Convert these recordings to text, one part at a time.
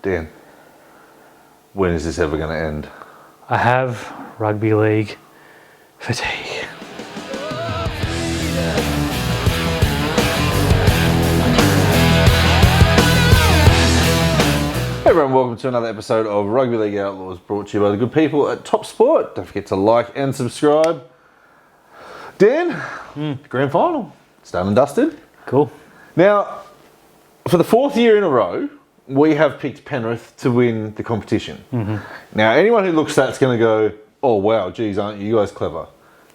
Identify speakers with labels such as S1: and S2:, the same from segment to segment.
S1: Dan, when is this ever going to end?
S2: I have rugby league fatigue.
S1: Hey everyone, welcome to another episode of Rugby League Outlaws, brought to you by the good people at Top Sport. Don't forget to like and subscribe. Dan, grand final. It's done and dusted.
S2: Cool.
S1: Now, for the fourth year in a row, we have picked Penrith to win the competition. Now, anyone who looks at that's going to go, oh wow, geez, aren't you guys clever?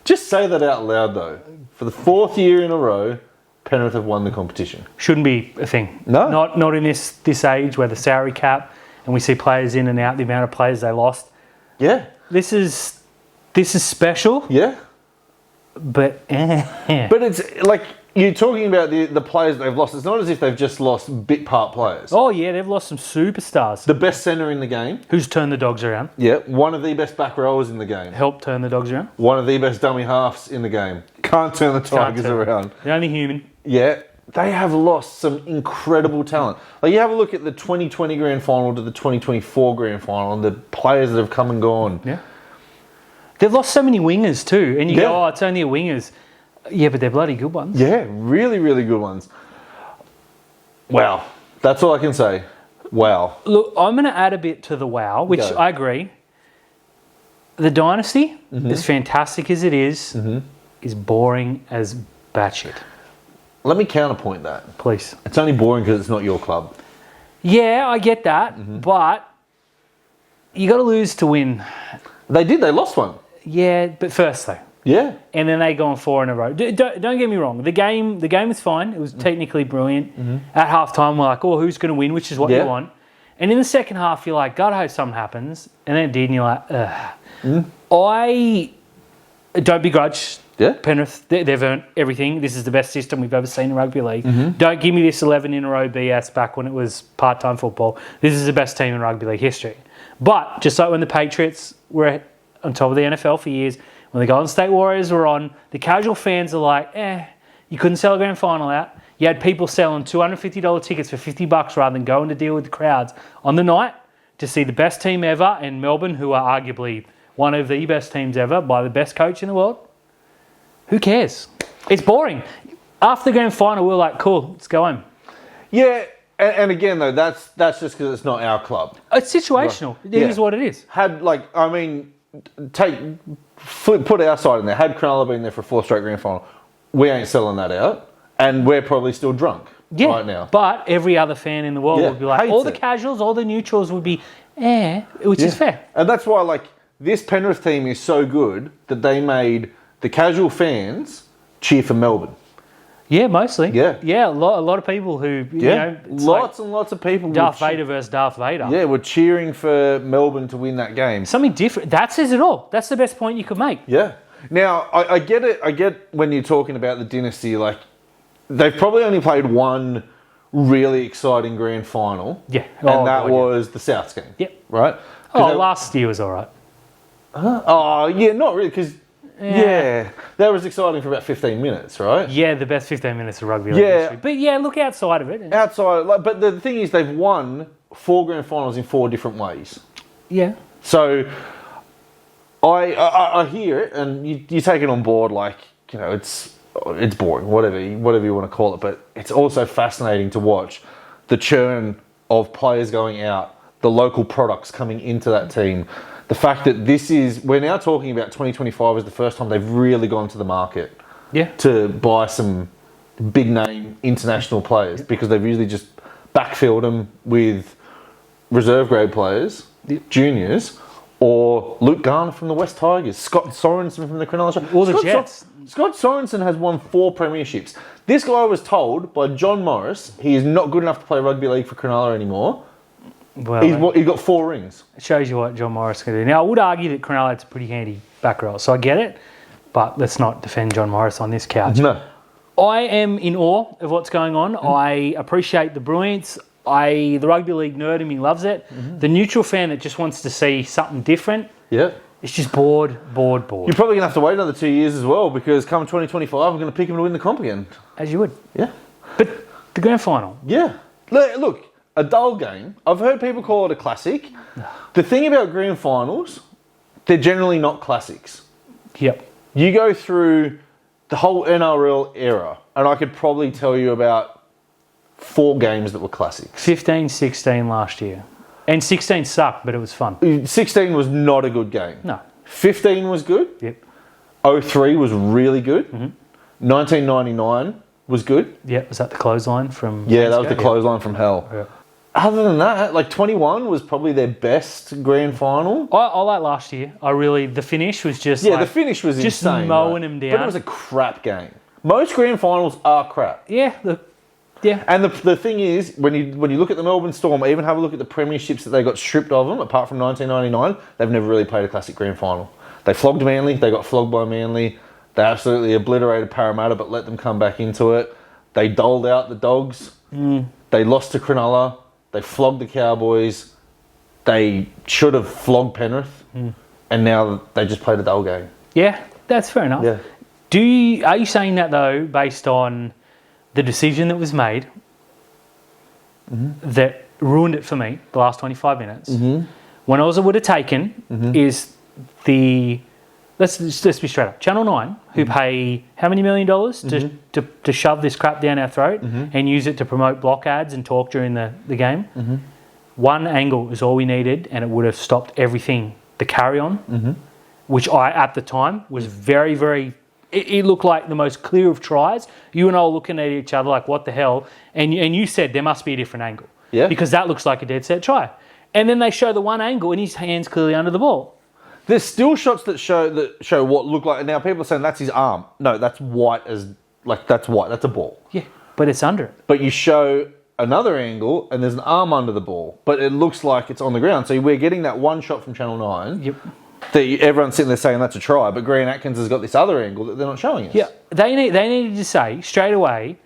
S1: Just say that out loud though. For the fourth year in a row, Penrith have won the competition.
S2: Shouldn't be a thing.
S1: No.
S2: Not in this age where the salary cap and we see players in and out, the amount of players they lost.
S1: Yeah.
S2: This is special,
S1: Yeah.
S2: but
S1: But it's like, you're talking about the players they've lost. It's not as if they've just lost bit part players.
S2: oh yeah, they've lost some superstars.
S1: The best centre in the game.
S2: Who's turned the dogs around?
S1: Yeah. One of the best back rowers in the game.
S2: Helped turn the dogs around.
S1: One of the best dummy halves in the game. Can't turn the Tigers around.
S2: They're only human.
S1: Yeah. They have lost some incredible talent. Like, you have a look at the 2020 grand final to the 2024 grand final and the players that have come and gone.
S2: Yeah. They've lost so many wingers too, and you
S1: Yeah.
S2: go, oh, it's only a wingers. Yeah, but they're bloody good ones.
S1: Yeah, really, really good ones. Wow. That's all I can say. Wow.
S2: Look, I'm going to add a bit to the wow, which
S1: Go.
S2: I agree. The Dynasty, as fantastic as it is boring as batshit.
S1: Let me counterpoint that.
S2: Please.
S1: It's only boring because it's not your club.
S2: Yeah, I get that, but you got to lose to win.
S1: They did. They lost one.
S2: Yeah, but first though.
S1: Yeah.
S2: And then they go on 4 in a row. Don't get me wrong. The game was fine. It was technically brilliant. At halftime, we're like, oh, who's going to win? Which is what you want. And in the second half, you're like, God, I hope something happens. And then it did, and you're like, ugh. I don't begrudge Penrith. They've earned everything. This is the best system we've ever seen in rugby league. Don't give me this 11 in a row BS back when it was part-time football. This is the best team in rugby league history. But just like when the Patriots were on top of the NFL for years, when the Golden State Warriors were on, the casual fans are like, you couldn't sell a grand final out. You had people selling $250 tickets for $50 rather than going to deal with the crowds on the night to see the best team ever in Melbourne, who are arguably one of the best teams ever by the best coach in the world. Who cares? It's boring. After the grand final, we're like, cool, let's go home.
S1: Yeah, and again, though, that's just because it's not our club.
S2: It's situational. Right. It is what it is.
S1: Put our side in there. Had Cronulla been there for a 4th straight grand final, we ain't selling that out, and we're probably still drunk right now.
S2: But every other fan in the world would be like, all the casuals, all the neutrals would be, which is fair.
S1: And that's why, like, this Penrith team is so good that they made the casual fans cheer for Melbourne.
S2: Yeah, mostly.
S1: Yeah.
S2: Yeah, a lot of people who, you know...
S1: Lots and lots of people.
S2: Darth Vader versus Darth Vader.
S1: Yeah, we're cheering for Melbourne to win that game.
S2: Something different. That says it all. That's the best point you could make.
S1: Yeah. Now, I get it. I get when you're talking about the dynasty, like, they've probably only played one really exciting grand final.
S2: Yeah.
S1: And that was the Souths game.
S2: Yep.
S1: Right?
S2: Last year was all right.
S1: Oh, yeah, not really, because... Yeah, that was exciting for about 15 minutes, right?
S2: Yeah, the best 15 minutes of rugby league history. But yeah, look outside of it.
S1: But the thing is, they've won 4 grand finals in 4 different ways.
S2: Yeah.
S1: So I hear it, and you take it on board, like, you know, it's boring, whatever you want to call it. But it's also fascinating to watch the churn of players going out, the local products coming into that team. The fact that we're now talking about 2025 as the first time they've really gone to the market to buy some big name international players, because they've usually just backfilled them with reserve grade players, juniors, or Luke Garner from the West Tigers, Scott Sorensen from the Cronulla.
S2: Or the Jets.
S1: Scott Sorensen has won 4 premierships. This guy was told by John Morris he is not good enough to play rugby league for Cronulla anymore. Well, he's got 4 rings.
S2: It shows you what John Morris can do. Now, I would argue that Cronulla had a pretty handy back row, so I get it, but let's not defend John Morris on this couch.
S1: No.
S2: I am in awe of what's going on. I appreciate the brilliance. The rugby league nerd in me loves it. The neutral fan that just wants to see something different.
S1: Yeah.
S2: It's just bored.
S1: You're probably going to have to wait another 2 years as well, because come 2025, I'm going to pick him to win the comp again.
S2: As you would.
S1: Yeah.
S2: But the grand final.
S1: Yeah. Look, a dull game. I've heard people call it a classic. The thing about grand finals, they're generally not classics.
S2: Yep.
S1: You go through the whole NRL era, and I could probably tell you about 4 games that were classics.
S2: 15, 16 last year. And 16 sucked, but it was fun.
S1: 16 was not a good game.
S2: No.
S1: 15 was good.
S2: Yep.
S1: 03 was really good. 1999 was good.
S2: Yeah, was that the clothesline from...
S1: Yeah, that was the clothesline from hell.
S2: Yeah.
S1: Other than that, like 21 was probably their best grand final.
S2: I like last year. The finish was just
S1: the finish was
S2: just
S1: insane.
S2: mowing them down.
S1: But it was a crap game. Most grand finals are crap.
S2: Yeah,
S1: And the thing is, when you look at the Melbourne Storm, even have a look at the premierships that they got stripped of them, apart from 1999, they've never really played a classic grand final. They flogged Manly, they got flogged by Manly, they absolutely obliterated Parramatta but let them come back into it. They doled out the Dogs, they lost to Cronulla, they flogged the Cowboys, they should have flogged Penrith, and now they just played a dull game.
S2: Yeah, that's fair enough.
S1: Yeah.
S2: Are you saying that though, based on the decision that was made that ruined it for me, the last 25 minutes? When I would have taken is the... Let's be straight up. Channel 9, who pay how many $1 million to shove this crap down our throat and use it to promote block ads and talk during the game. One angle is all we needed, and it would have stopped everything. The carry on, which I, at the time, was very, very... It looked like the most clear of tries. You and I were looking at each other like, what the hell? And you said there must be a different angle.
S1: Yeah.
S2: Because that looks like a dead set try. And then they show the one angle and his hand's clearly under the ball.
S1: There's still shots that show what look like. Now people are saying that's his arm. No, that's white that's white. That's a ball.
S2: Yeah, but it's under it.
S1: But you show another angle and there's an arm under the ball, but it looks like it's on the ground. So we're getting that one shot from Channel 9.
S2: Yep.
S1: That everyone's sitting there saying that's a try, but Grant Atkins has got this other angle that they're not showing us.
S2: Yeah, they needed to say straight away,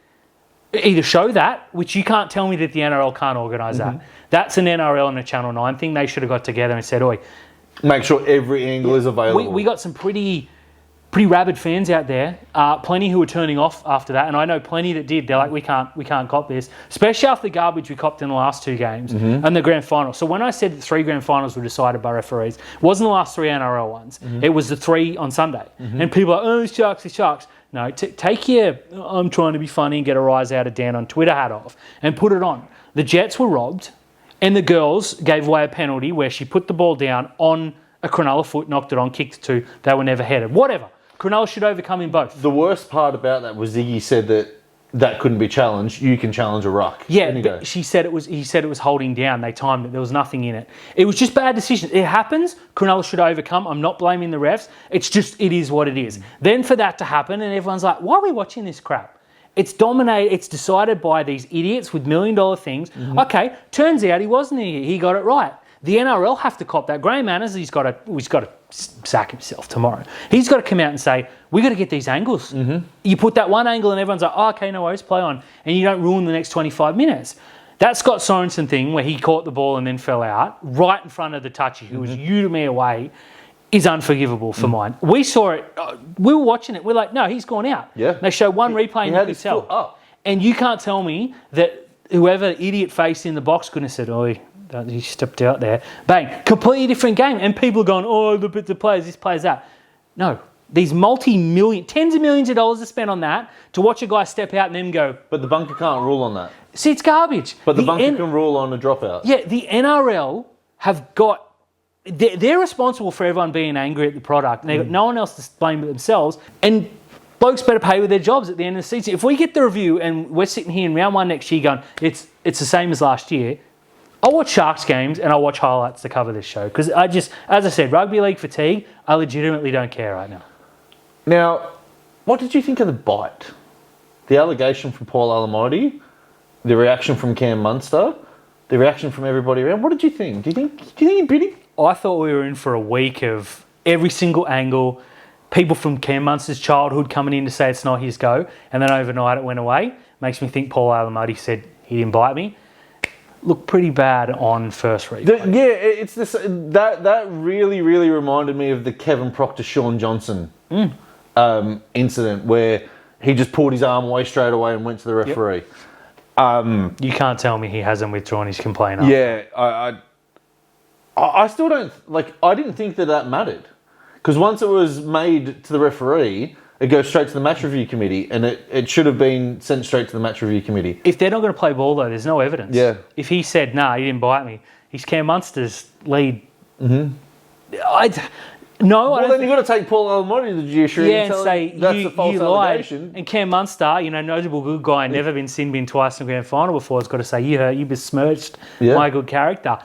S2: either show that, which you can't tell me that the NRL can't organise that. That's an NRL and a Channel 9 thing. They should have got together and said, oi,
S1: make sure every angle is available.
S2: We got some pretty rabid fans out there. Plenty who were turning off after that, and I know plenty that did. They're like, we can't cop this, especially after the garbage we copped in the last 2 games and the grand final. So when I said that 3 grand finals were decided by referees, it wasn't the last 3 NRL ones. It was the 3 on Sunday, and people are like, oh, the Sharks. No, take your I'm trying to be funny and get a rise out of Dan on Twitter hat off and put it on. The Jets were robbed. And the girls gave away a penalty where she put the ball down on a Cronulla foot, knocked it on, kicked it 2. They were never headed. Whatever. Cronulla should overcome in both.
S1: The worst part about that was Ziggy said that couldn't be challenged. You can challenge a ruck.
S2: Yeah, but he said it was holding down. They timed it. There was nothing in it. It was just bad decisions. It happens. Cronulla should overcome. I'm not blaming the refs. It is what it is. Then for that to happen and everyone's like, why are we watching this crap? It's dominated. It's decided by these idiots with $1 million things. Okay, turns out he wasn't. He got it right. The NRL have to cop that. Graham Manners, he's got to sack himself tomorrow. He's got to come out and say, we got to get these angles. You put that one angle and everyone's like, oh, okay, no worries, play on, and you don't ruin the next 25 minutes. That Scott Sorensen thing where he caught the ball and then fell out right in front of the touchy, who was you to me away, is unforgivable for mine. We saw it. We were watching it. We're like, no, he's gone out.
S1: Yeah.
S2: They show one replay and you could tell.
S1: Up.
S2: And you can't tell me that whoever idiot face in the box couldn't have said, oh, he stepped out there. Bang. Completely different game. And people are going, oh, look at the players, this player's that. No. These multi-million, tens of millions of dollars are spent on that to watch a guy step out and then go.
S1: But the bunker can't rule on that.
S2: See, it's garbage.
S1: But the bunker can rule on a dropout.
S2: Yeah, the NRL have got... They're responsible for everyone being angry at the product. And they've got no one else to blame but themselves. And blokes better pay with their jobs at the end of the season. If we get the review and we're sitting here in round 1 next year going, it's the same as last year, I'll watch Sharks games and I'll watch highlights to cover this show. Because as I said, rugby league fatigue, I legitimately don't care right now.
S1: Now, what did you think of the bite? The allegation from Paul Alamoti, the reaction from Cam Munster, the reaction from everybody around. What did you think? Do you think he bit him?
S2: I thought we were in for a week of every single angle, people from Cam Munster's childhood coming in to say it's not his go, and then overnight it went away. Makes me think Paul Alamoti said he didn't bite me. Looked pretty bad on first replay.
S1: It's this that really reminded me of the Kevin Proctor Sean Johnson incident where he just pulled his arm away straight away and went to the referee.
S2: You can't tell me he hasn't withdrawn his complaint.
S1: Yeah, I still don't like. I didn't think that mattered because once it was made to the referee, it goes straight to the match review committee, and it should have been sent straight to the match review committee.
S2: If they're not going to play ball though, there's no evidence.
S1: Yeah.
S2: If he said, "Nah, he didn't bite me," he's Cam Munster's lead.
S1: Mm-hmm.
S2: No,
S1: well, then you've got to take Paul Alamotti to the judiciary and say that's a false allegation.
S2: And Cam Munster, notable good guy, never been sin bin twice in the grand final before, has got to say, you besmirched my good character.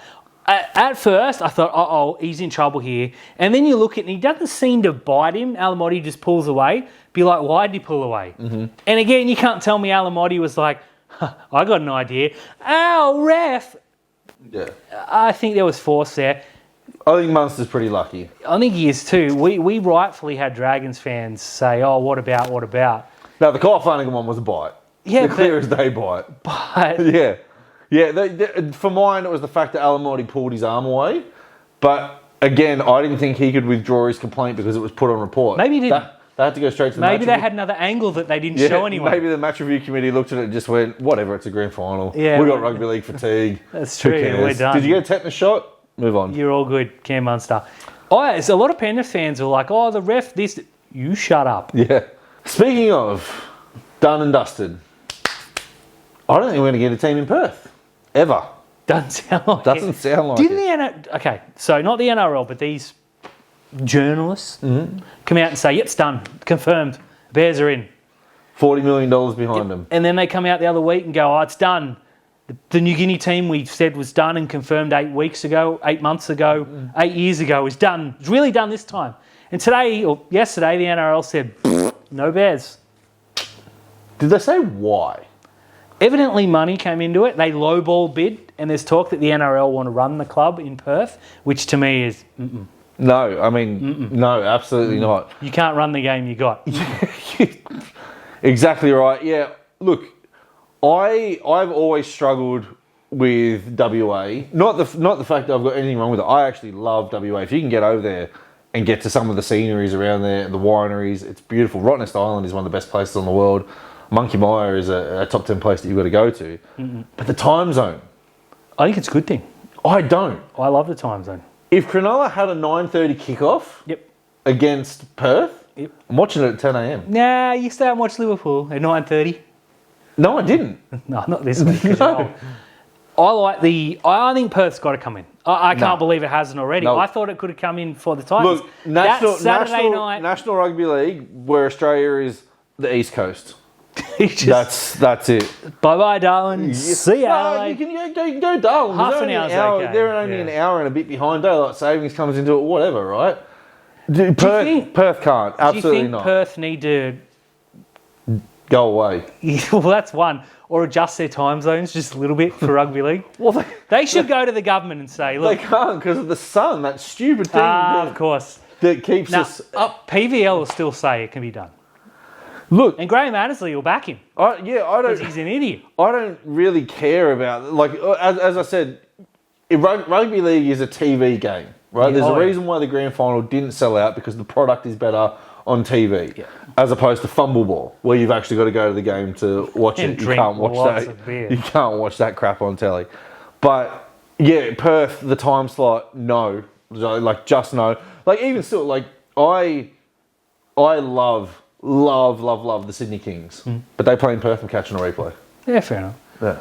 S2: At first, I thought, he's in trouble here. And then you look at it and he doesn't seem to bite him. Alamotti just pulls away. Be like, why did he pull away? Mm-hmm. And again, you can't tell me Alamotti was like, I got an idea. Ow, ref!
S1: Yeah.
S2: I think there was force there.
S1: I think Munster's pretty lucky.
S2: I think he is too. We rightfully had Dragons fans say, what about?
S1: Now, the Kyle Flanagan one was a bite.
S2: Yeah,
S1: the clear as day bite.
S2: But...
S1: Yeah. Yeah, for mine, it was the fact that Alamotti pulled his arm away. But, again, I didn't think he could withdraw his complaint because it was put on report.
S2: Maybe he didn't.
S1: They had to go straight to the match
S2: Maybe they had another angle that they didn't show anyone.
S1: Maybe the match review committee looked at it and just went, whatever, it's a grand final.
S2: Yeah,
S1: we got rugby league fatigue.
S2: That's true, we're done.
S1: Did you get a tetanus shot? Move on.
S2: You're all good, Cam Munster. A lot of Penrith fans were like, the ref, this... You shut up.
S1: Yeah. Speaking of done and dusted, I don't think we're going to get a team in Perth. Ever.
S2: Doesn't sound like
S1: Doesn't sound like
S2: Didn't the Okay, so not the NRL, but these journalists come out and say, yep, it's done. Confirmed. Bears are in.
S1: $40 million behind them.
S2: And then they come out the other week and go, it's done. The New Guinea team we said was done and confirmed 8 months ago, 8 years ago, is done. It's really done this time. And today, or yesterday, the NRL said, no Bears.
S1: Did they say why?
S2: Evidently money came into it. They lowball bid, and there's talk that the NRL want to run the club in Perth, which to me is...
S1: No, I mean, no, absolutely not.
S2: You can't run the game you got.
S1: Exactly right. Yeah, look, I've always struggled with WA. Not the fact that I've got anything wrong with it. I actually love WA. If you can get over there and get to some of the sceneries around there, the wineries, it's beautiful. Rottnest Island is one of the best places in the world. Monkey Mire is a top 10 place that you've got to go to. But the time zone.
S2: I think it's a good thing.
S1: I don't.
S2: I love the time zone.
S1: If Cronulla had a 9:30 kickoff against Perth, I'm watching it at 10 a.m.
S2: Nah, you stay and watch Liverpool at 9:30.
S1: No, I didn't.
S2: No, not this week.
S1: No.
S2: I think Perth's got to come in. I can't believe it hasn't already.
S1: No.
S2: I thought it could have come in for the Titans.
S1: Look,
S2: National
S1: Rugby League, where Australia is the East Coast. That's it.
S2: Bye-bye, darling. See ya, Adelaide.
S1: You can go Darwin.
S2: Half an hour's okay.
S1: They're only an hour and a bit behind. Daylight savings comes into it, whatever, right? Perth can't. Absolutely not.
S2: Do you think Perth need to...
S1: Go away.
S2: Well, that's one. Or adjust their time zones just a little bit for rugby league.
S1: Well,
S2: they should go to the government and say, look...
S1: They can't because of the sun, that stupid thing.
S2: Of course.
S1: That keeps us up.
S2: PVL will still say it can be done.
S1: Look,
S2: and Graham Annesley will back him.
S1: I don't.
S2: Because he's an idiot.
S1: I don't really care about as I said, rugby league is a TV game, right? There's a reason why the grand final didn't sell out because the product is better on TV, as opposed to fumble ball, where you've actually got to go to the game to watch it. You can't watch that. You can't watch that crap on telly. But yeah, Perth, the time slot, no, just no. Even still, I love the Sydney Kings, but they play in Perth and catching a replay.
S2: Yeah, fair enough.
S1: Yeah.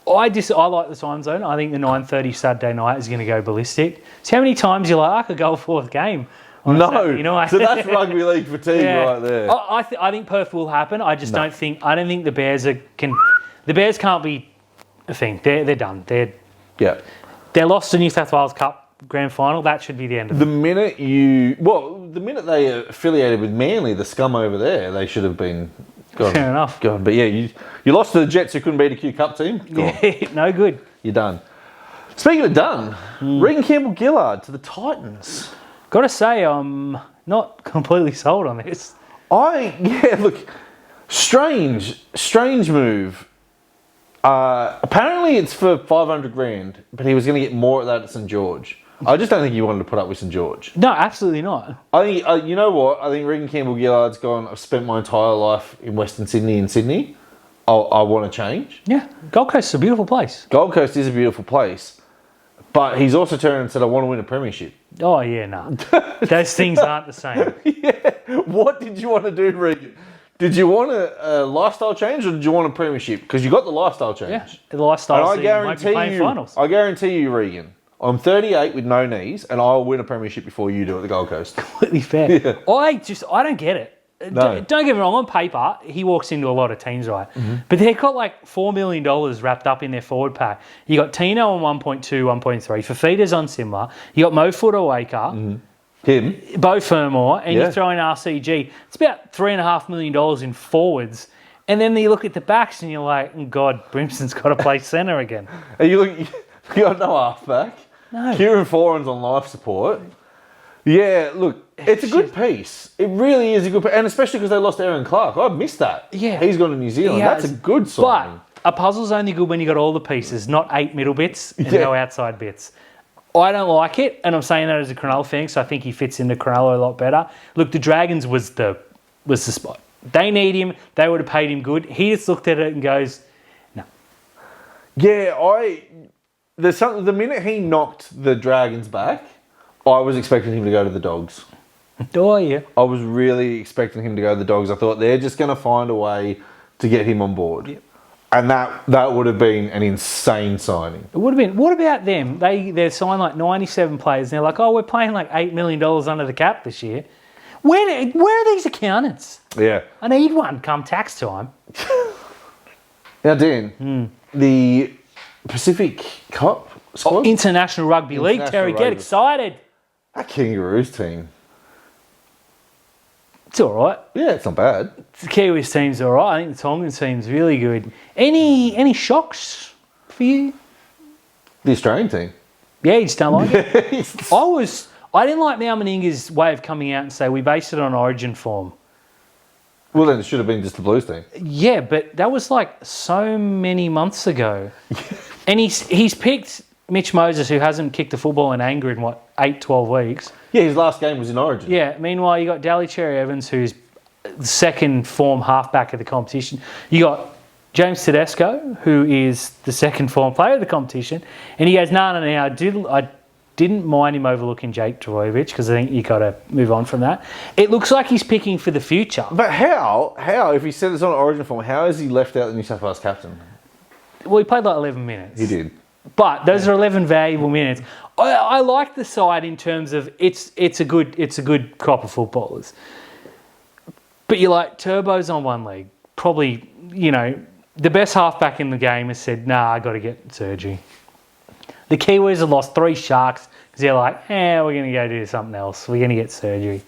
S2: I like the time zone. I think the 9:30 Saturday night is going to go ballistic. So how many times you're like, I could go a fourth game?
S1: No, so that's rugby league fatigue right there.
S2: I think Perth will happen. I just don't think the Bears can. The Bears can't be a thing. They're done. They're lost to New South Wales Cup grand final. That should be the end of it.
S1: The minute they affiliated with Manly, the scum over there, they should have been gone.
S2: Fair enough.
S1: Gone. But yeah, you lost to the Jets who couldn't beat a Q Cup team. Gone.
S2: Yeah, no good.
S1: You're done. Speaking of done, Regan Campbell-Gillard to the Titans.
S2: Got to say, I'm not completely sold on this.
S1: Strange move. Apparently it's for 500 grand, but he was going to get more at that at St George. I just don't think he wanted to put up with St George.
S2: No, absolutely not.
S1: I think you know what? I think Regan Campbell-Gillard's gone. I've spent my entire life in Western Sydney and Sydney. I want to change.
S2: Yeah, Gold Coast is a beautiful place.
S1: Gold Coast is a beautiful place, but he's also turned and said, I want to win a premiership.
S2: Oh, yeah, no. Those things aren't the same.
S1: Yeah. What did you want to do, Regan? Did you want a lifestyle change or did you want a premiership? Because you got the lifestyle change.
S2: Yeah, the lifestyle
S1: and
S2: might be playing finals.
S1: I guarantee you, Regan, I'm 38 with no knees and I'll win a premiership before you do at the Gold Coast.
S2: Completely fair. Yeah. I don't get it. No. Don't get me wrong, on paper, he walks into a lot of teams, right? Mm-hmm. But they've got like $4 million wrapped up in their forward pack. You got Tino on 1.2, 1.3. Fafita's on similar. You got Mo Footawaka.
S1: Mm-hmm. Him.
S2: Bo Fermor. And you throw in RCG. It's about $3.5 million in forwards. And then you look at the backs and you're like, oh God, Brimson's got to play centre again.
S1: And you got no halfback.
S2: No.
S1: Kieran Foran's on life support. Yeah, look, it's a good piece. It really is a good piece. And especially because they lost Aaron Clark. I missed that.
S2: Yeah.
S1: He's gone to New Zealand. That's a good signing.
S2: But a puzzle's only good when you got all the pieces, not 8 middle bits and no outside bits. I don't like it, and I'm saying that as a Cronulla fan, so I think he fits into Cronulla a lot better. Look, the Dragons was the spot. They need him. They would have paid him good. He just looked at it and goes, no.
S1: Yeah, the minute he knocked the Dragons back, I was expecting him to go to the Dogs.
S2: Oh, yeah.
S1: I was really expecting him to go to the Dogs. I thought they're just going to find a way to get him on board. Yep. And that would have been an insane signing.
S2: It would have been. What about them? They signed like 97 players and they're like, oh, we're paying like $8 million under the cap this year. Where are these accountants?
S1: Yeah.
S2: I need one come tax time.
S1: Now, Dan, the Pacific Cup squad?
S2: International Rugby League, Terry, get excited.
S1: That Kangaroos team.
S2: It's all right.
S1: Yeah, it's not bad.
S2: The Kiwis team's all right. I think the Tongan team's really good. Any shocks for you?
S1: The Australian team.
S2: Yeah, you just don't like it? I didn't like Mal Meninga's way of coming out and say we based it on origin form.
S1: Well, then it should have been just the Blues team.
S2: Yeah, but that was like so many months ago. And he's picked Mitch Moses, who hasn't kicked a football in anger in, 8, 12 weeks.
S1: Yeah, his last game was in Origin.
S2: Yeah, meanwhile, you got Daly Cherry Evans, who's the second form halfback of the competition. You got James Tedesco, who is the second form player of the competition. And he goes, no, I didn't mind him overlooking Jake Trbojevic because I think you got to move on from that. It looks like he's picking for the future.
S1: But how, if he said it's on Origin form, how has he left out the New South Wales captain?
S2: Well, he played like 11 minutes.
S1: He did.
S2: But those are 11 valuable minutes. I like the side in terms of it's a good crop of footballers. But you're like, Turbo's on one leg. Probably, the best halfback in the game has said, nah, I got to get surgery. The Kiwis have lost 3 Sharks because they're like, we're going to go do something else. We're going to get surgery.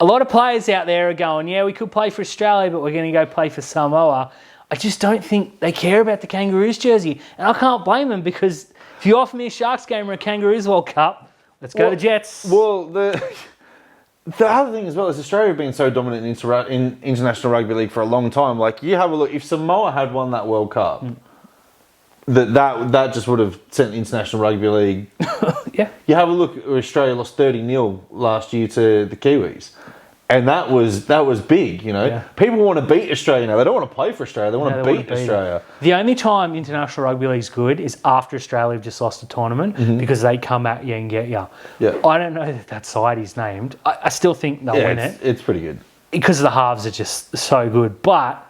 S2: A lot of players out there are going, yeah, we could play for Australia, but we're going to go play for Samoa. I just don't think they care about the Kangaroos jersey. And I can't blame them because if you offer me a Sharks game or a Kangaroos World Cup, let's go to the Jets.
S1: Well, the other thing as well is Australia have been so dominant in international rugby league for a long time. Like, you have a look, if Samoa had won that World Cup, that just would have sent international rugby league.
S2: Yeah.
S1: You have a look, Australia lost 30-0 last year to the Kiwis. And that was big, Yeah. People want to beat Australia now. They don't want to play for Australia. They want to beat Australia.
S2: The only time international rugby league's good is after Australia have just lost a tournament because they come at you and get you.
S1: Yeah.
S2: I don't know that side is named. I still think they'll win it.
S1: It's pretty good.
S2: Because the halves are just so good. But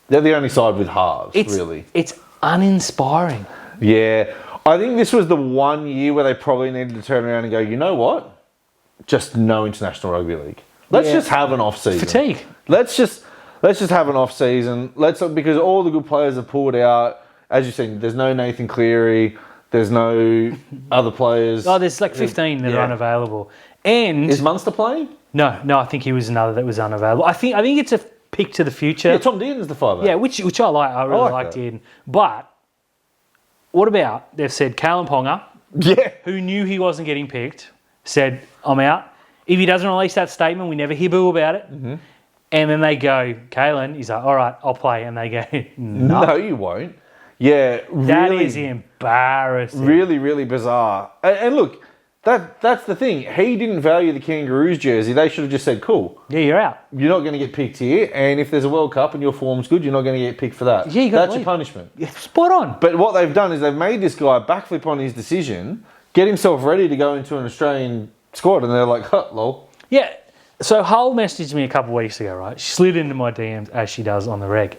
S1: they're the only side with halves, really.
S2: It's uninspiring.
S1: Yeah. I think this was the one year where they probably needed to turn around and go, you know what? Just no international rugby league. Let's just have an off season.
S2: Fatigue.
S1: Let's just have an off season. Because all the good players have pulled out. As you said, there's no Nathan Cleary. There's no other players.
S2: Oh, there's like 15 that are unavailable. And
S1: is Munster playing?
S2: No. I think he was another that was unavailable. I think it's a pick to the future.
S1: Yeah, Tom Dearden's the 5'8".
S2: Yeah, which I like. I really like Dearden. But what about they've said Kalen Ponga?
S1: Yeah.
S2: Who knew he wasn't getting picked? Said, I'm out. If he doesn't release that statement, we never hear boo about it. Mm-hmm. And then they go, Kalen, he's like, all right, I'll play. And they go, no,
S1: you won't. Yeah,
S2: that is embarrassing.
S1: Really, really bizarre. And look, That's the thing. He didn't value the Kangaroos jersey. They should have just said, cool.
S2: Yeah, you're out.
S1: You're not going to get picked here, and if there's a World Cup and your form's good, you're not going to get picked for that.
S2: Yeah,
S1: that's your punishment.
S2: Yeah, spot on.
S1: But what they've done is they've made this guy backflip on his decision, get himself ready to go into an Australian squad, and they're like, huh, lol.
S2: Yeah. So Hull messaged me a couple of weeks ago, right? She slid into my DMs as she does on the reg.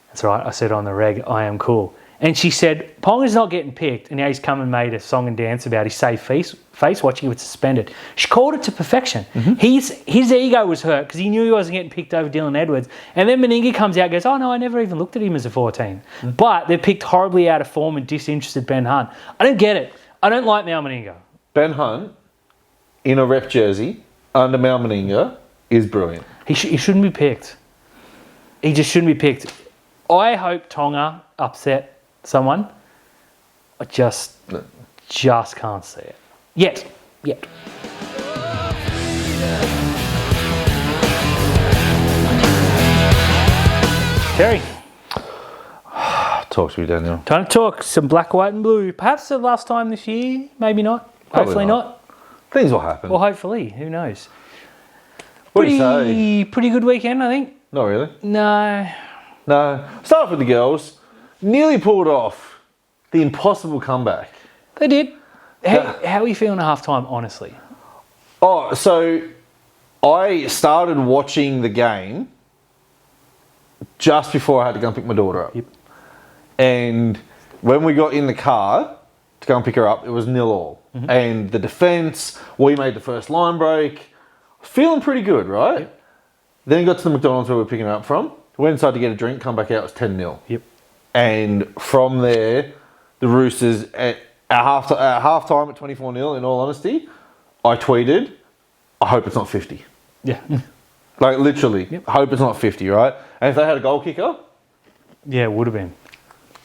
S2: That's right. I said on the reg, I am cool. And she said, Ponga's not getting picked, and now he's come and made a song and dance about his safe face watching it suspended. She called it to perfection. Mm-hmm. His ego was hurt because he knew he wasn't getting picked over Dylan Edwards. And then Meninga comes out and goes, oh, no, I never even looked at him as a 14. Mm-hmm. But they picked horribly out of form and disinterested Ben Hunt. I don't get it. I don't like Mal Meninga.
S1: Ben Hunt, in a rep jersey, under Mal Meninga, is brilliant.
S2: He shouldn't be picked. He just shouldn't be picked. I hope Tonga upset someone. I just can't see it. Yet. Terry.
S1: Talk to me, Daniel.
S2: Time to talk some black, white and blue. Perhaps the last time this year. Maybe not. Hopefully not.
S1: Things will happen.
S2: Well, hopefully. Who knows?
S1: What do you say?
S2: Pretty good weekend, I think.
S1: Not really.
S2: No.
S1: Start off with the girls. Nearly pulled off the impossible comeback.
S2: They did. How are you feeling at halftime, honestly?
S1: Oh, so I started watching the game just before I had to go and pick my daughter up.
S2: Yep.
S1: And when we got in the car to go and pick her up, it was 0-0. Mm-hmm. And the defence, we made the first line break. Feeling pretty good, right?
S2: Yep.
S1: Then we got to the McDonald's where we were picking her up from. Went inside to get a drink, come back out, it was 10-0.
S2: Yep.
S1: And from there, the Roosters at half-time at 24-0, in all honesty, I tweeted, I hope it's not 50.
S2: Yeah.
S1: Like, literally, I hope it's not 50, right? And if they had a goal kicker?
S2: Yeah, it would have been.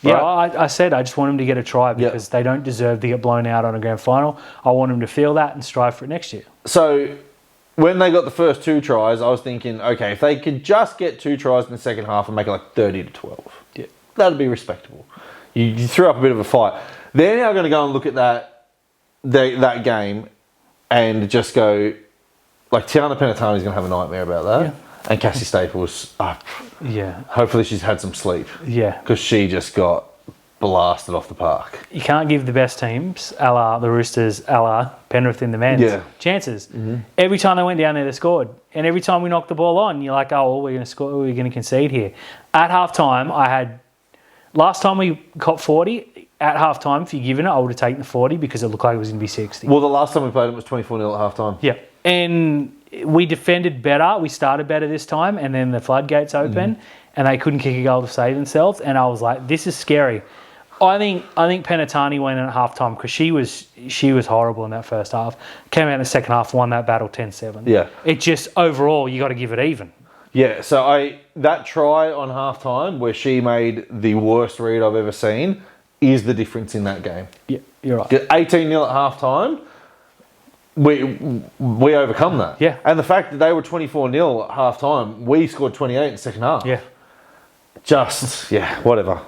S1: Right?
S2: Yeah, I said I just want them to get a try because they don't deserve to get blown out on a grand final. I want them to feel that and strive for it next year.
S1: So when they got the first 2 tries, I was thinking, okay, if they could just get 2 tries in the second half and make it like 30-12, that'd be respectable. You threw up a bit of a fight. They're now going to go and look at that game and just go, like, Tiana Penatani's going to have a nightmare about that. Yeah. And Cassie Staples, hopefully she's had some sleep. Yeah. Because she just got blasted off the park.
S2: You can't give the best teams, a la the Roosters, a la Penrith in the men's, chances. Mm-hmm. Every time they went down there, they scored. And every time we knocked the ball on, you're like, oh, well, we're going to score, we're going to concede here. At halftime, last time we caught 40, at halftime, if you're giving it, I would have taken the 40 because it looked like it was going to be 60.
S1: Well, the last time we played it was 24-0 at halftime.
S2: Yeah. And we defended better. We started better this time, and then the floodgates opened, and they couldn't kick a goal to save themselves. And I was like, this is scary. I think Penatani went in at halftime because she was horrible in that first half. Came out in the second half, won that battle 10-7.
S1: Yeah.
S2: It just, overall, you got to give it even.
S1: Yeah, so that try on halftime where she made the worst read I've ever seen is the difference in that game.
S2: Yeah, you're right.
S1: 18-0 at halftime, we overcome that.
S2: Yeah.
S1: And the fact that they were 24-0 at halftime, we scored 28 in the second half.
S2: Yeah.
S1: Just, whatever.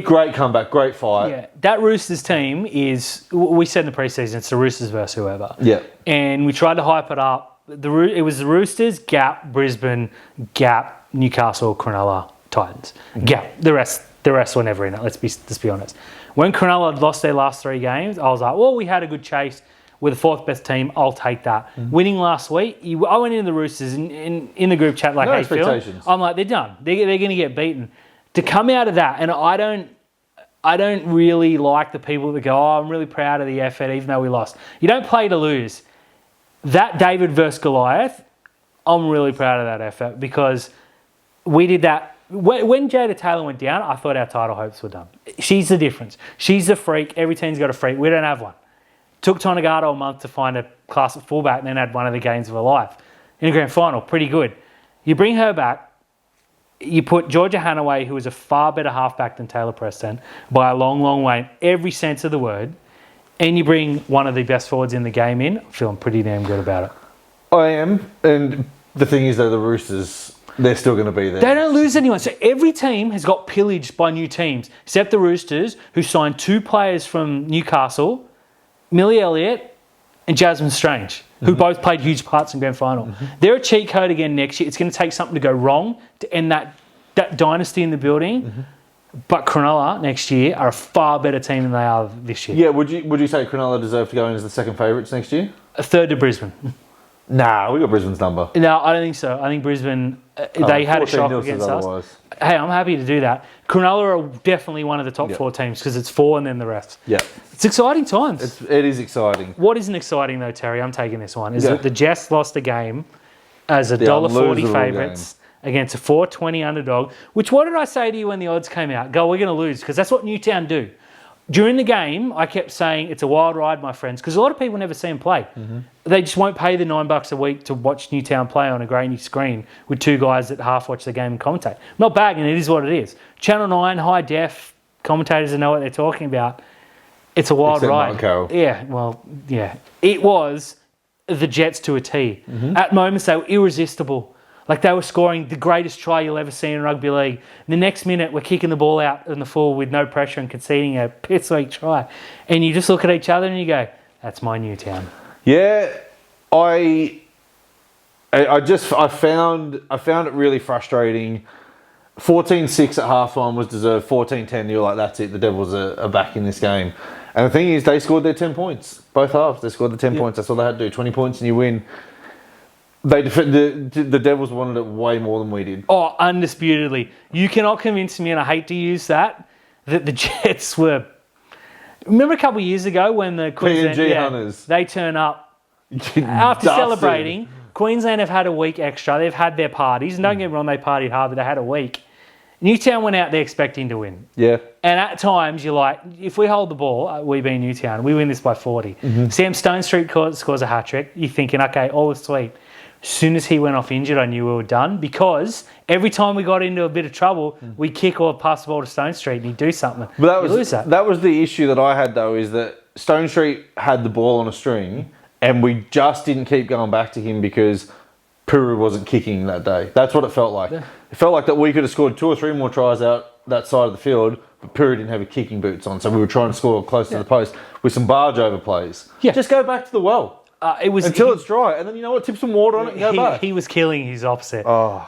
S1: Great comeback, great fight.
S2: Yeah, that Roosters team is, we said in the preseason, it's the Roosters versus whoever.
S1: Yeah. And
S2: we tried to hype it up. It was the Roosters, Gap, Brisbane, Gap, Newcastle, Cronulla, Titans. Gap. The rest were never in it, let's be honest. When Cronulla had lost their last 3 games, I was like, well, we had a good chase. We're the 4th best team. I'll take that. Mm-hmm. Winning last week, I went into the Roosters in the group chat like, hey, Phil, I'm like, they're done. They're going to get beaten. To come out of that, and I don't really like the people that go, oh, I'm really proud of the effort, even though we lost. You don't play to lose. That David versus Goliath, I'm really proud of that effort because we did that. When Jada Taylor went down, I thought our title hopes were done. She's the difference. She's the freak. Every team's got a freak. We don't have one. Took Tonagato a month to find a class at fullback and then had one of the games of her life. In a grand final, pretty good. You bring her back, you put Georgia Hanaway, who is a far better halfback than Taylor Preston, by a long, long way in every sense of the word, and you bring one of the best forwards in the game in, I'm feeling pretty damn good about it.
S1: I am, and the thing is, though, the Roosters, they're still going to be there.
S2: They don't lose anyone. So every team has got pillaged by new teams, except the Roosters, who signed 2 players from Newcastle, Millie Elliott and Jasmine Strange, who both played huge parts in grand final. They're a cheat code again next year. It's going to take something to go wrong to end that dynasty in the building. But Cronulla next year are a far better team than they are this year.
S1: Yeah, would you say Cronulla deserve to go in as the second favourites next year?
S2: A third to Brisbane.
S1: Nah, we got Brisbane's number.
S2: No, I don't think so. I think Brisbane, they had a shock against us.
S1: Otherwise.
S2: Hey, I'm happy to do that. Cronulla are definitely one of the top 4 teams because it's 4 and then the rest.
S1: Yeah.
S2: It's exciting times.
S1: It is exciting.
S2: What isn't exciting though, Terry, I'm taking this one, is that the Jets lost a game as a $1.40 favourites against a $4.20 underdog, which what did I say to you when the odds came out? Go, we're going to lose, because that's what Newtown do. During the game, I kept saying, it's a wild ride, my friends, because a lot of people never see them play. They just won't pay the $9 a week to watch Newtown play on a grainy screen with 2 guys that half watch the game and commentate. Not bagging, it is what it is. Channel 9, high def, commentators that know what they're talking about. It's a wild ride.
S1: Martin Carroll.
S2: Yeah, well, yeah. It was the Jets to a T. At moments, they were irresistible. Like they were scoring the greatest try you'll ever see in rugby league. The next minute, we're kicking the ball out in the full with no pressure and conceding a piss-weak try. And you just look at each other and you go, that's my Newtown. Yeah,
S1: I found it really frustrating. 14-6 at half-time was deserved. 14-10, you're like, that's it. The Devils are back in this game. And the thing is, they scored their 10 points. Both halves, they scored the 10 points. That's all they had to do. 20 points and you win. The Devils wanted it way more than we did.
S2: Oh, undisputedly. You cannot convince me, and I hate to use that the Jets were... Remember a couple of years ago when the Queensland...
S1: PNG Hunters.
S2: They turn up after celebrating. Queensland have had a week extra. They've had their parties. And don't get me wrong, they partied hard, but they had a week. Newtown went out there expecting to win.
S1: Yeah.
S2: And at times, you're like, if we hold the ball, we being Newtown, we win this by 40. Sam Stone Street scores a hat-trick. You're thinking, okay, all is sweet. As soon as he went off injured, I knew we were done because every time we got into a bit of trouble, we kick or pass the ball to Stone Street and he'd do something.
S1: But
S2: you lose that.
S1: That was the issue that I had, though, is that Stone Street had the ball on a string and we just didn't keep going back to him because Puru wasn't kicking that day. That's what it felt like. Yeah. It felt like that we could have scored 2 or 3 more tries out that side of the field, but Puru didn't have his kicking boots on, so we were trying to score close to the post with some barge over plays. Yeah. Just go back to the well. Until it's dry, and then you know what? Tip some water on it and go back.
S2: He was killing his opposite.
S1: Oh,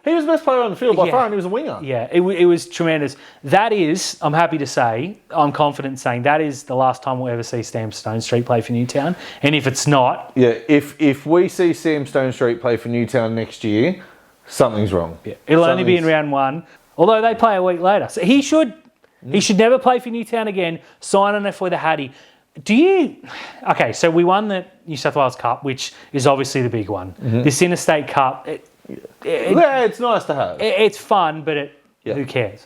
S1: he was the best player on the field by far, and he was a winger.
S2: Yeah, it was tremendous. That is, I'm happy to say, I'm confident in saying that is the last time we'll ever see Sam Stone Street play for Newtown. And if it's not,
S1: if we see Sam Stone Street play for Newtown next year, something's wrong. Yeah,
S2: it'll only be in round 1, although they play a week later. So he should never play for Newtown again. Sign on it for the Hattie. Okay, so we won the New South Wales Cup, which is obviously the big one. This Interstate Cup,
S1: it's nice to have.
S2: It's fun, but who cares?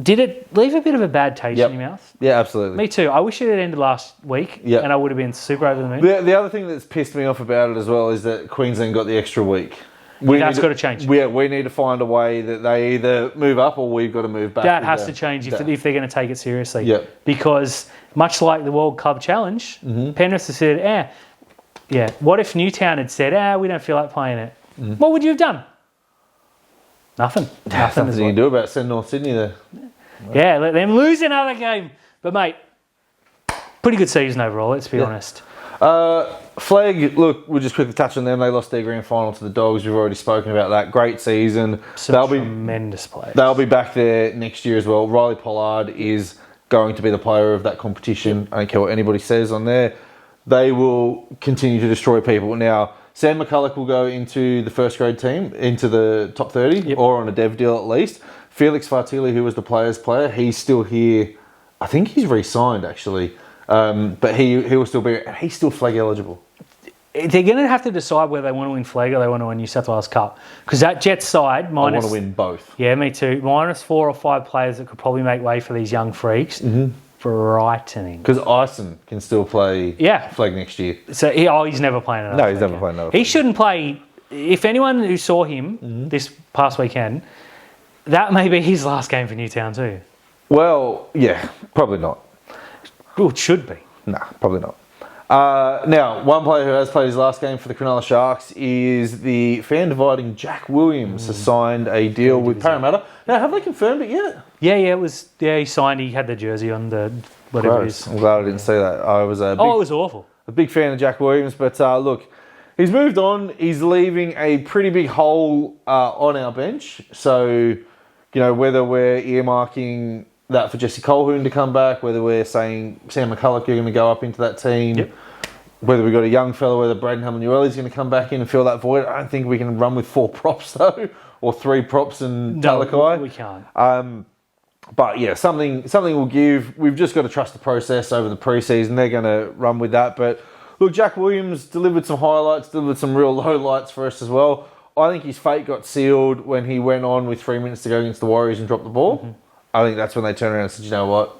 S2: Did it leave a bit of a bad taste in your mouth?
S1: Yeah, absolutely.
S2: Me too. I wish it had ended last week, and I would have been super over the moon.
S1: The other thing that's pissed me off about it as well is that Queensland got the extra week.
S2: That's got to change.
S1: We need to find a way that they either move up or we've got to move back.
S2: That has to change if they're going to take it seriously. Yeah. Because much like the World Club Challenge, Penrith has said, what if Newtown had said, we don't feel like playing it? What would you have done? Nothing.
S1: Nothing you can do about sending North Sydney there.
S2: Yeah, let them lose another game. But, mate, pretty good season overall, let's be honest.
S1: Flag, look, we'll just quickly touch on them. They lost their grand final to the Dogs. We've already spoken about that. Great season.
S2: Tremendous players.
S1: They'll be back there next year as well. Riley Pollard is going to be the player of that competition. I don't care what anybody says on there. They will continue to destroy people. Now, Sam McCulloch will go into the first grade team, into the top 30, or on a dev deal at least. Felix Fartili, who was the player's player, he's still here. I think he's re-signed, actually. But he will still be, and he's still flag eligible.
S2: They're going to have to decide whether they want to win flag or they want to win New South Wales Cup. Because that Jets side, minus...
S1: I want to win both.
S2: Yeah, me too. Minus 4 or 5 players that could probably make way for these young freaks. Frightening.
S1: Because Ison can still play flag next year.
S2: So he's never playing another.
S1: No, he's never playing another.
S2: He shouldn't play... If anyone who saw him this past weekend, that may be his last game for Newtown too.
S1: Well, yeah, probably not.
S2: Well, it should be.
S1: Nah, probably not. Now, one player who has played his last game for the Cronulla Sharks is the fan-dividing Jack Williams has signed a deal with Parramatta. Now, have they confirmed it yet?
S2: Yeah, it was. Yeah, he signed. He had the jersey on the whatever it is.
S1: I'm glad I didn't see that.
S2: It was awful.
S1: a big fan of Jack Williams, but look, he's moved on. He's leaving a pretty big hole on our bench. So, whether we're earmarking that for Jesse Colquhoun to come back, whether we're saying Sam McCulloch are going to go up into that team, whether we've got a young fellow, whether Braden Hamlin-Uele is going to come back in and fill that void. I don't think we can run with 4 props, though, or 3 props and Talakai.
S2: No, we can't.
S1: But yeah, something will give. We've just got to trust the process over the preseason. They're going to run with that. But look, Jack Williams delivered some highlights, delivered some real lowlights for us as well. I think his fate got sealed when he went on with 3 minutes to go against the Warriors and dropped the ball. Mm-hmm. I think that's when they turned around and said, you know what?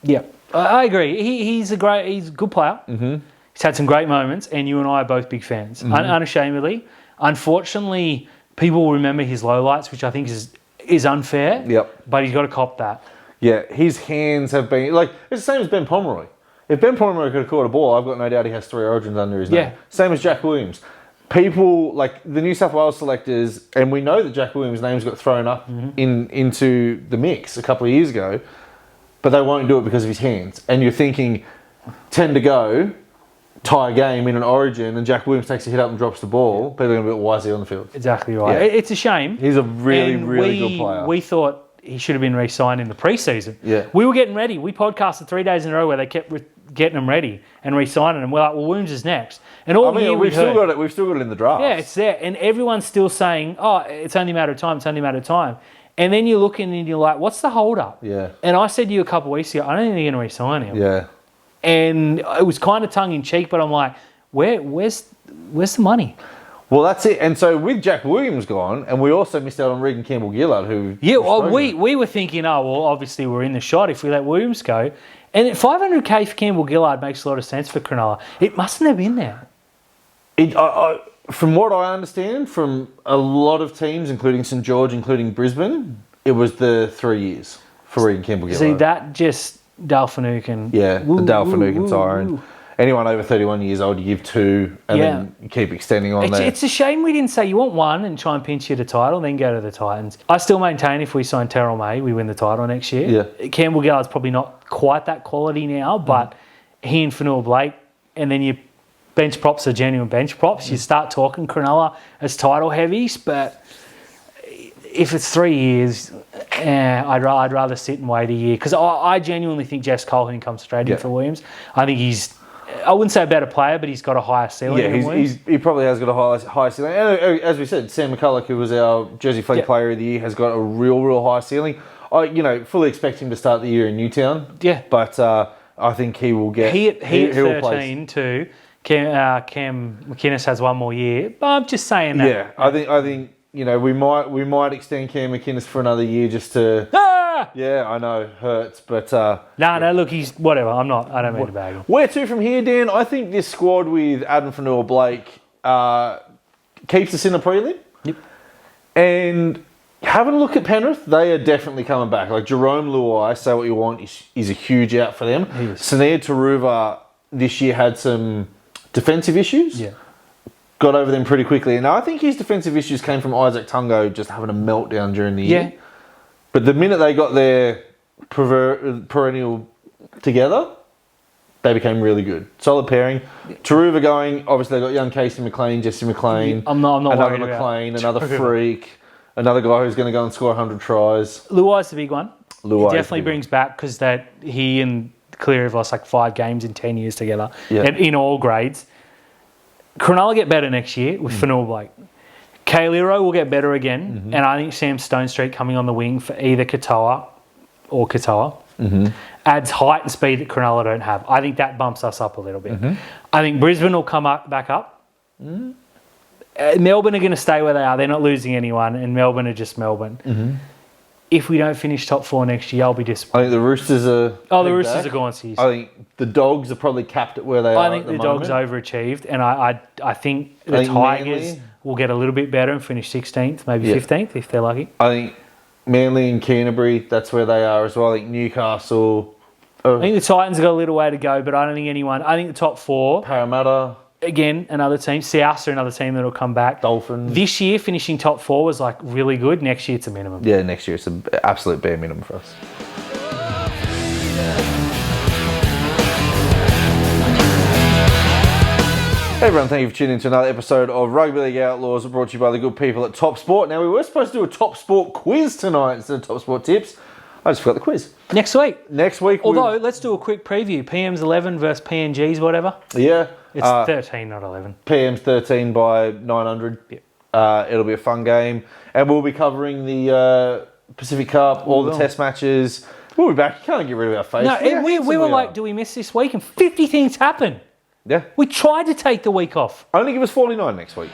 S2: Yeah, I agree. He's a good player. Mm-hmm. He's had some great moments, and you and I are both big fans, unashamedly. Unfortunately, people will remember his lowlights, which I think is unfair.
S1: Yep.
S2: But he's got to cop that.
S1: Yeah, his hands have been it's the same as Ben Pomeroy. If Ben Pomeroy could have caught a ball, I've got no doubt he has 3 Origins under his name. Same as Jack Williams. People like the New South Wales selectors, and we know that Jack Williams' names got thrown up into the mix a couple of years ago, but they won't do it because of his hands. And you're thinking, 10 to go, tie a game in an Origin, and Jack Williams takes a hit up and drops the ball. People are going to be like, why is he on the field?
S2: Exactly right. Yeah. It's a shame.
S1: He's a really good player.
S2: We thought he should have been re-signed in the preseason.
S1: Yeah.
S2: We were getting ready. We podcasted 3 days in a row where they kept getting them ready and re-signing them. We're like, well, Williams is next. And year
S1: we've still got it. We've still got it in the draft.
S2: Yeah, it's there, and everyone's still saying, "Oh, it's only a matter of time. It's only a matter of time." And then you're looking and you're like, "What's the hold up?"
S1: Yeah.
S2: And I said to you a couple of weeks ago, "I don't think they're going to re-sign him."
S1: Yeah.
S2: And it was kind of tongue in cheek, but I'm like, "Where's the money?"
S1: Well, that's it. And so with Jack Williams gone, and we also missed out on Regan Campbell-Gillard, who...
S2: Yeah, well, we were thinking, obviously we're in the shot if we let Williams go. And at $500K for Campbell-Gillard makes a lot of sense for Cronulla. It mustn't have been there.
S1: From what I understand, from a lot of teams, including St George, including Brisbane, it was the 3 years for Regan Campbell-Gillard.
S2: See, that just... Dale Finucane.
S1: Yeah, the Dale Finucane siren. Anyone over 31 years old, you give 2 and then you keep extending on there.
S2: It's a shame we didn't say you want 1 and try and pinch you the title and then go to the Titans. I still maintain if we sign Terrell May, we win the title next year. Yeah. Campbell-Gillard's probably not quite that quality now, but he and Fanua-Blake, and then your bench props are genuine bench props. You start talking Cronulla as title heavies, but if it's 3 years, I'd rather sit and wait a year because I genuinely think Jess Colquhoun comes straight in for Williams. I think I wouldn't say a better player, but he's got a higher ceiling than Williams.
S1: He probably has got a high ceiling. And as we said, Sam McCulloch, who was our Jersey Flegg Player of the Year, has got a real high ceiling. I fully expect him to start the year in Newtown.
S2: Yeah.
S1: But I think he will get...
S2: He at 13 too. Cam McInnes has 1 more year. But I'm just saying that.
S1: Yeah, I think we might extend Cam McInnes for another year just to... Yeah, I know, hurts, but...
S2: No, look, he's... Whatever, I don't mean to bag him.
S1: Where to from here, Dan? I think this squad with Adam Fanua-Blake keeps us in the prelim.
S2: Yep.
S1: And having a look at Penrith, they are definitely coming back. Like Jerome Luai, say what you want, is a huge out for them. Sania Taruva this year had some defensive issues. Yeah. Got over them pretty quickly. And I think his defensive issues came from Isaac Tungo just having a meltdown during the year. But the minute they got their perennial together, they became really good. Solid pairing. Taruva going, obviously they got young Casey McLean, Jesse McLean.
S2: I'm not
S1: another
S2: worried
S1: McLean, another freak, another guy who's going to go and score 100 tries.
S2: Luai's the big one. He definitely brings back because he and Cleary have lost like 5 games in 10 years together in all grades. Cronulla get better next year with Fanua-Blake. Kailiro will get better again, and I think Sam Stonestreet coming on the wing for either Katoa or Katoa adds height and speed that Cronulla don't have. I think that bumps us up a little bit. I think Brisbane will come back up. Melbourne are going to stay where they are. They're not losing anyone, and Melbourne are just Melbourne. If we don't finish top 4 next year, I'll be disappointed.
S1: I think the Roosters are...
S2: the Roosters are going to
S1: I think the Dogs are probably capped at where they are.
S2: I think the Dogs overachieved, and I think the Tigers will get a little bit better and finish 16th, maybe 15th if they're lucky.
S1: I think Manly and Canterbury, that's where they are as well. I think Newcastle...
S2: I think the Titans have got a little way to go, but I don't think anyone... I think the top 4...
S1: Parramatta...
S2: Again, another team. South are another team that will come back.
S1: Dolphins.
S2: This year, finishing top 4 was like really good. Next year, it's a minimum.
S1: Yeah, next year it's an absolute bare minimum for us. Hey everyone, thank you for tuning in to another episode of Rugby League Outlaws, brought to you by the good people at Top Sport. Now, we were supposed to do a Top Sport quiz tonight instead of Top Sport tips. I just forgot the quiz.
S2: Next week.
S1: Next week.
S2: Although, let's do a quick preview. PM's 11 versus PNG's whatever.
S1: Yeah.
S2: It's 13, not 11.
S1: PM's 13 by 900.
S2: Yep.
S1: It'll be a fun game. And we'll be covering the Pacific Cup, all the test matches. We'll be back. You can't get rid of our face.
S2: No, we were like, do we miss this week? And 50 things happen.
S1: Yeah.
S2: We tried to take the week off.
S1: Only give us 49 next week.